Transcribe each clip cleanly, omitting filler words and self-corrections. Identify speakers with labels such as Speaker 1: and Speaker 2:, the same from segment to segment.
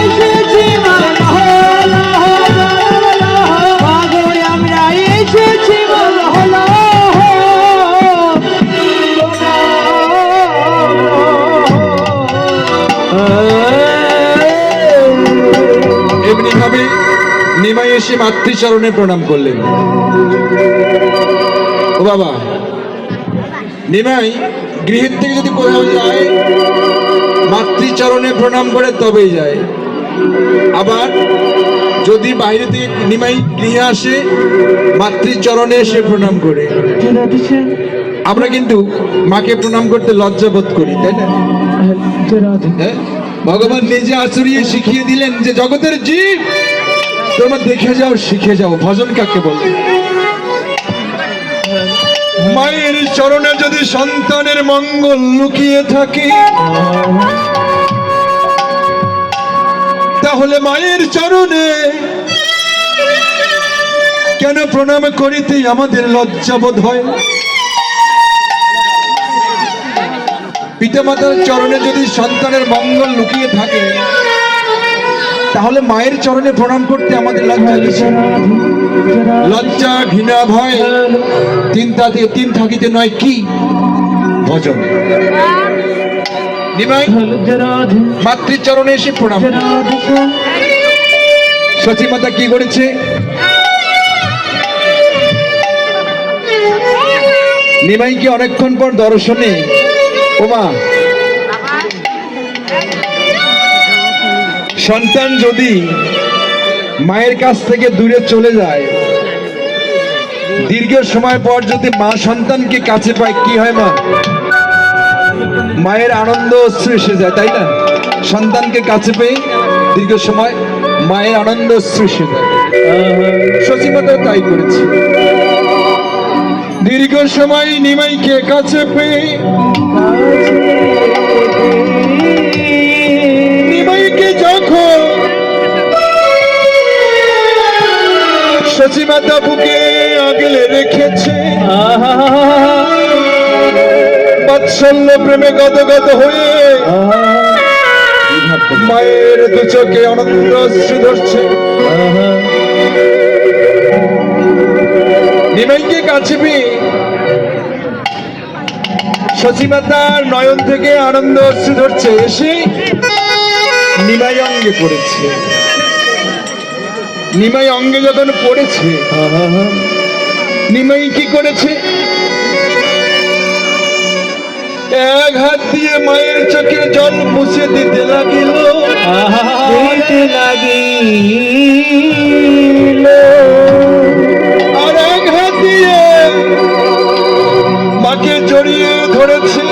Speaker 1: এসেছি মা মাগো আমরা এসেছি মা
Speaker 2: এমনি ভাবে নিমাই এসে মাতৃচরণে প্রণাম করলেন। ও বাবা, নিমাই গৃহের থেকে যদি কোথাও যায় মাতৃচরণে প্রণাম করে তবেই যায়, আবার যদি বাইরে থেকে নিমাই গৃহে আসে মাতৃচরণে এসে প্রণাম করে। আমরা কিন্তু মাকে প্রণাম করতে লজ্জা বোধ করি, তাই না? হ্যাঁ, ভগবান নিজে আচরিয়ে শিখিয়ে দিলেন যে জগতের জীব তোমরা দেখে যাও, শিখে যাও ভজন কাকে বলে। মায়ের চরণে যদি সন্তানের মঙ্গল লুকিয়ে থাকে তাহলে মায়ের চরণে কেন প্রণাম করিতে আমাদের লজ্জাবোধ হয়? পিতামাতার চরণে যদি সন্তানের মঙ্গল লুকিয়ে থাকে তাহলে মায়ের চরণে প্রণাম করতে আমাদের লজ্জা দিচ্ছে। লজ্জা, ঘৃণা, ভয় তিন থাকিতে নয় কি ভজন। নিমাই মাতৃচরণে এসে প্রণাম। সতীমাতা কি করেছে? নিমাইকে অনেকক্ষণ পর দর্শনে, ওমা সন্তান যদি মায়ের কাছ থেকে দূরে চলে যায়, দীর্ঘ সময় পর যদি মা সন্তানকে কাছে পায় কি হয়? মা মায়ের আনন্দ অশ্রু এসে যায়, তাই না? সন্তানকে কাছে পেয়ে দীর্ঘ সময় মায়ের আনন্দ অশ্রু এসে যায়। সচিমাতা তাই করেছে। দীর্ঘ সময় নিমাইকে কাছে পেয়ে নিমাইকে যখন সচিমাতা বুকে আগলে রেখেছে, বাৎসল্য প্রেমে গদগদ হয়ে মায়ের দু চোখে আনন্দ অশ্রু ধরছে। নিমাইকে কাছে পেয়ে সচিমাতার নয়ন থেকে আনন্দ অশ্রু ধরছে, এসে নিমাই অঙ্গে পড়েছে। নিমাই অঙ্গে যখন পড়েছে, নিমাই কি করেছে? এক হাত দিয়ে মায়ের চোখের জল মুছে দিতে লাগিল, আর এক হাত দিয়ে মাকে জড়িয়ে ধরেছে।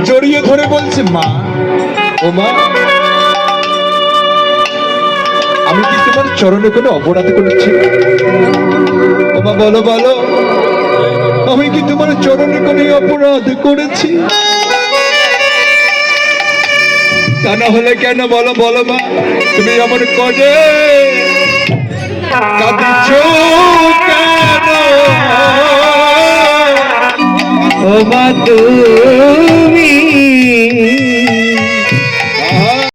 Speaker 2: জড়িয়ে ধরে বলছে, মা, ও মা, আমি কি তোমার চরণে কোনো অপরাধ করেছি? ও মা বলো বলো, আমি কি তোমার চরণে কোনো অপরাধ করেছি? তা না হলে কেন বলো বলো মা, তুমি এমন করে কাঁদিছ কেন?
Speaker 1: ও মা তুমি